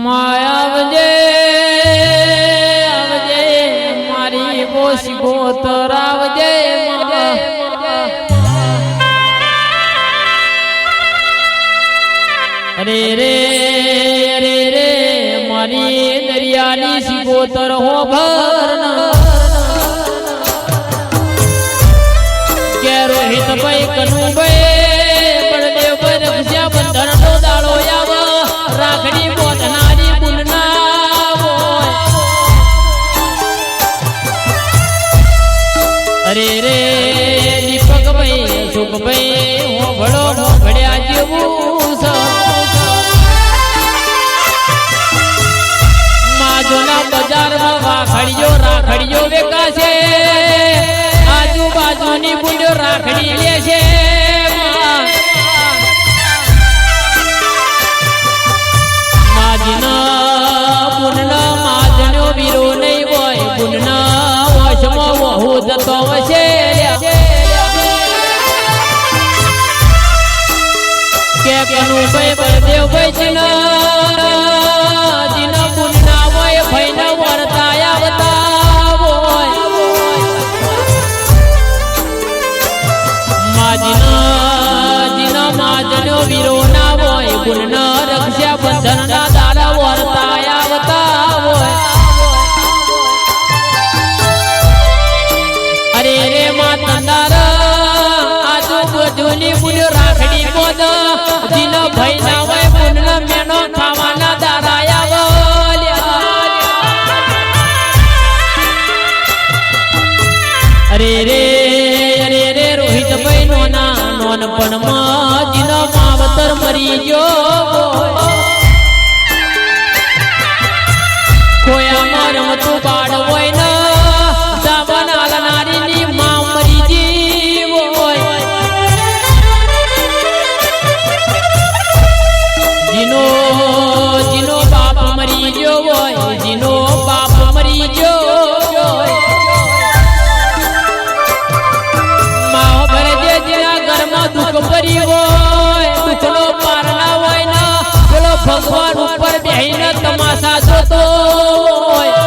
માયાવજે આવજે મારી બોસી ગોતર આવજે અરે રે અરે રે મારી દરિયાની સિગોતર હો ભરના કે રોહિત ભાઈ કનુભાઈ બળદેવ ભાઈ રક્ષા બંધન નો દાડો આવ રાખડી બોધનારી બુલના અરે રે દીપક ભાઈ સુખ ભાઈ હો ભળો ભળ્યા જેવું બજારમાં રાખડીઓ વેકાશે આજુબાજુની બુંડો રાખડી લે છે માજનો વીરો નહીં હોય બુનના વશમાં વહુ જતો હશે કે કનુભાઈ બળદેવ ભાઈ જીના બુનના હોય ભાઈના વર્તાયા બતાવો જીના માજનો વીરો ના હોય બુનના રક્ષા બંધન ના દાડા વર્તાયા બતાવો અરે રે માતંદાર આજુબાજુની બુન રાખડી બોધ જીના ભાઈ ના હોય બુનના મેનો ખાવાના દાડાયા અરે રે રોહિત ભાઈ નોનપણમાં જીનો માવતર મરી ગયો ખોયામાં રમતું બાળ હોય ને દાવન આલનારીની માં મરી જીવ હોય જીનો બાપ મરી ગયો હોય જીનો બાપ મરી ગયો દુઃખ ભરી હોય દુઃખનો પાર ના હોય ને પેલો ભગવાન ઉપર બેહીને તમાશા જોતો હોય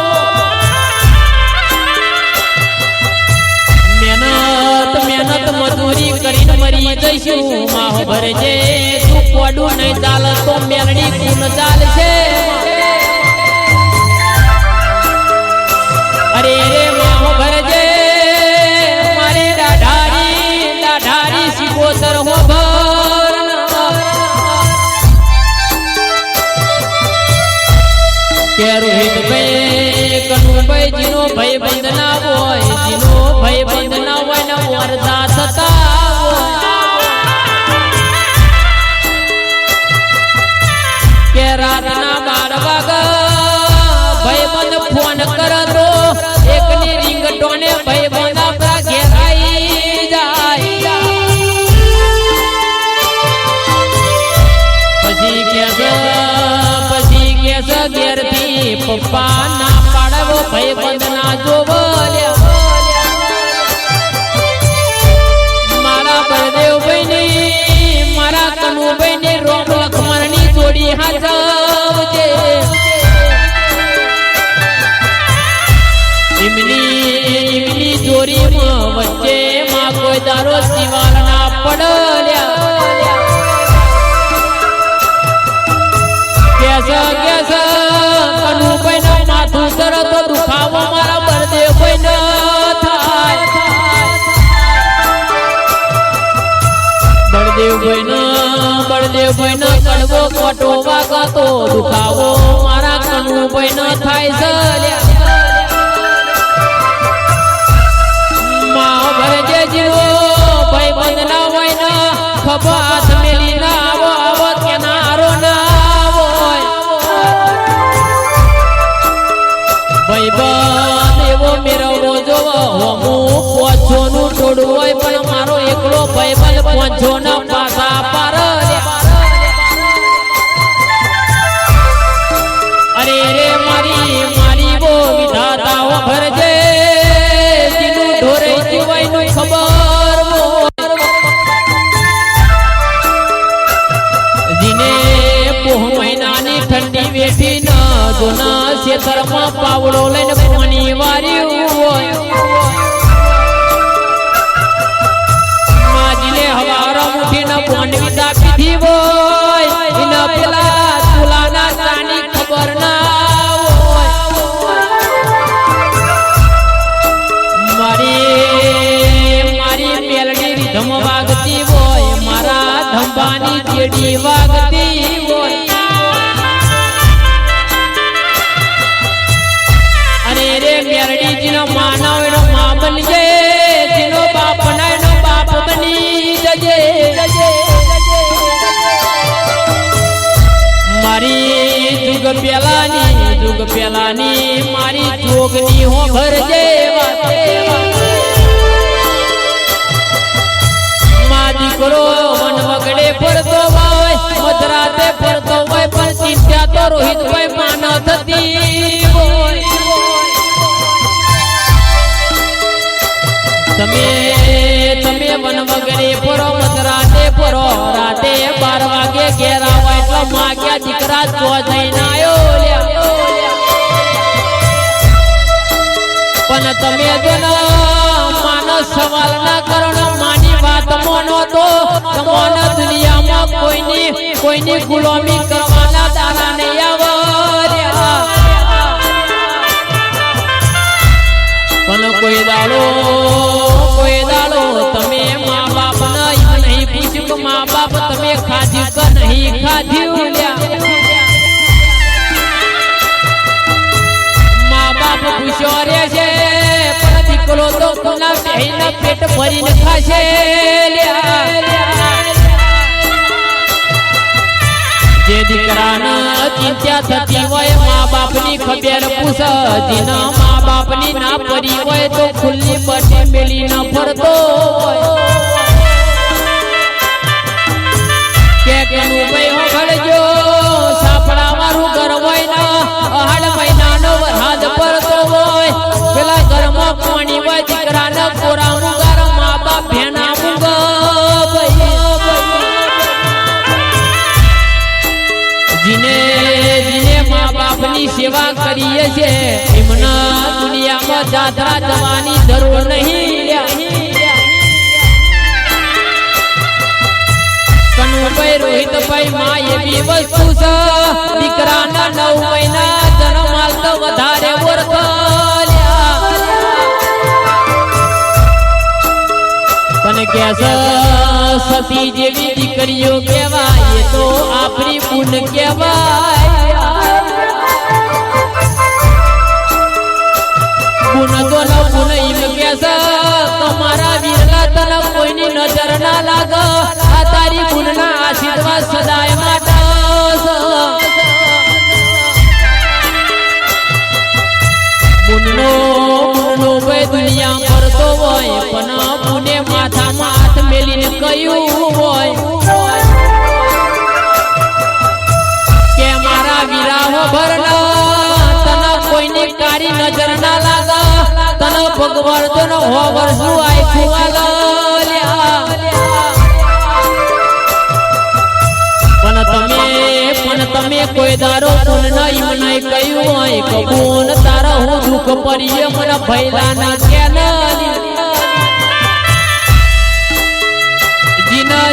મહેનત મજૂરી કરીને મરી જઈશું માહો ભરજે તું કોડું નહીં ચાલ તો મેલડી કુન ચાલશે અરે રે માહો ભરજે મારી દાઢારી સિગોતર હો કે રોહિત ભાઈ કનુભાઈ જીનો ભાઈ બંધ ના હોય જીનો ભાઈ બંધ ના હોય ને વરદા થતા કે રાતના 12 વાગ્યા ભાઈ બંધ ફોન કરતો એકની રિંગટોને ભાઈ બંધ આપણા ઘેર આવી જાય પછી કે ઘેરથી પપ્પા ના પાડવો ભાઈ બંધ ના જોવલ્યા મારા બળદેવ ભાઈ ની મારા કનુભાઈ ની રોમ લખમણ ની જોડી હાજવજે ઇમની જોડીમાં વચ્ચે માં કોઈ દારો સિવાલ ના પડલ્યા કનુભાઈ ના માથું તરત દુખાવો મારા બળદેવ ભાઈ ન થાય બળદેવ ભાઈ નો કડવો કોટો વાગતો દુખાવો મારા કનુભાઈ ન થાય માં ભરજે જીવો ભાઈ બંધ ના હોય ને ખભા હાથ મેલી ના આવો કેનારો ના ભાઈબંધ એવો મેળવવો જોવો હું 500 નું ટોળું હોય પણ મારો એકલો ભાઈબંધ 500 ના પાછા પાર અરે રે મારી બો વિધાતાઓ ભરજે જીનું ઢોરે જીવાય નું ખબર જીને પોહ મહિનાની ઠંડી વેઠી જોના ખેતરમાં પાવડો લઈને પાણી વાર્યું હોય માજીલે હવારો મુઠીને પોંડવી દાપી દી હોય એના પેલા તુલાના તાની ખબર ના હોય મારી મેલડી રીધમ વાગતી હોય મારા ધંબાની ચેડી વાગતી હોય રે મેરડીજીનો માનવ એનો મા બનજે જેનો બાપ ના એનો બાપ બની જજે મારી જુગ પેલાની મારી જોગની હો ભરજે મા દીકરો વન વગડે ફરતો હોય મધરાતે ફરતો હોય પણ ચિંતા તો રોહિતભાઈ માન થતી હોય તમે વન વગડે ફરો મધરાતે ફરો રાતે 12 વાગે ઘેર આવો એટલે માગ્યા દીકરા તો જઈને આવ્યો પણ તમે જો માનસ સવાલ ના કરો માની વાત માનો તો તમને દુનિયામાં કોઈની ગુલામી કરવાના દારા નહીં આવે પણ કોઈ દાડો તમે મા બાપ નહીં પૂછ્યું કે મા બાપ તમે ખાધ્યું કે નહીં ખાધ્યું મા બાપ પૂછ્યો રે છે પણ દીકરો તો કોના બહેના પેટ ભરીને ખાશે જે દીકરાના ચિંતા થતી હોય મા બાપની ખબર પૂછ જેના મા બાપની ના પડી હોય તો ખુલ્લી બટી મેલી ના ફરતો કે કેનું ભાઈ હો ઘડજો સાપડા મારું ઘર હોય ના 8 મહિનાનો વરસાદ પડતો હોય પેલા ઘરમાં પાણી હોય દીકરાના કોરા મુગાર મા બાપ ભેના જીને મા બાપની સેવા કરીએ છે એમના દુનિયામાં જાત્રા જવાની જરૂર નહીં કનુભાઈ રોહિતભાઈ માં એવી વસ્તુ છે દીકરાના 9 મહિના જન્મ હાલતો વધારે વર્ગ પણ કે સતી જેવી દીકરીઓ કહેવાય તો આપણી પુન કહેવાય પુન તો ન પુન એમ કે તમારા વીરલા તને કોઈની નજર ના લાગે આ તારી પુનના આશીર્વાદ સદાય માટે પુનનો ભાઈ દુનિયા ફરતો હોય પણ પુને માથામાં હાથ મેલીને કહ્યું હોય કે મારા વીરાહો ભરના તને કોઈની કારી નજર ના લાગે તને ભગવાન તો હો વર્ષું આખું પણ તમે કોઈ દારો પુન નહીં મને કહ્યું હોય કબૂન તારા હું દુઃખ પડીએ મને ભૈલા ના કે જીના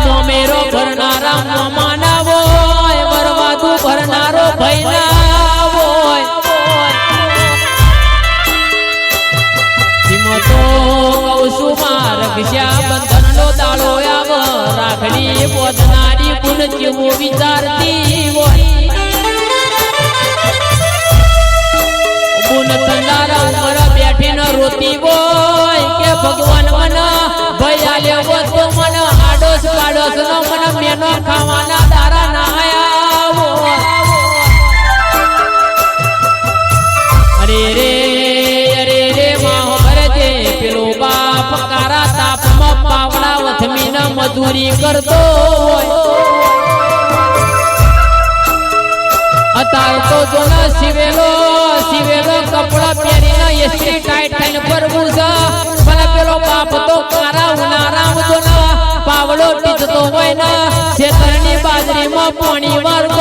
મોમેરો ભરનારા મોમાના હોય બરવાદું ભરનારો ભૈલા હોય તો કહું છું માં રક્ષા બંધન નો દાડો આવ રાખડી બોધનારી ગુણ જેવો વિચારતી હોય ગુણ તંદારા ઉમર બેઠીને રોતી હોય કે ભગવાન મને ભય આલ્યો તો મને આડોસ કાડોસ નો મને મેનો ખાવાના દારા ના આવો અરે રે પેલો બાપ કારા તાપમાં પાવડા વથમીને મજૂરી કરતો હોય અત્યારે તો જોના સિવેલો કપડા પહેરીને એસટી ટાઈટ થઈને ફરવું છે ભલે પેલો બાપ તો કારા ઉનાળામાં જોના પાવડો ટીચતો હોય ને ખેતરની બાજરીમાં પાણી વાળતો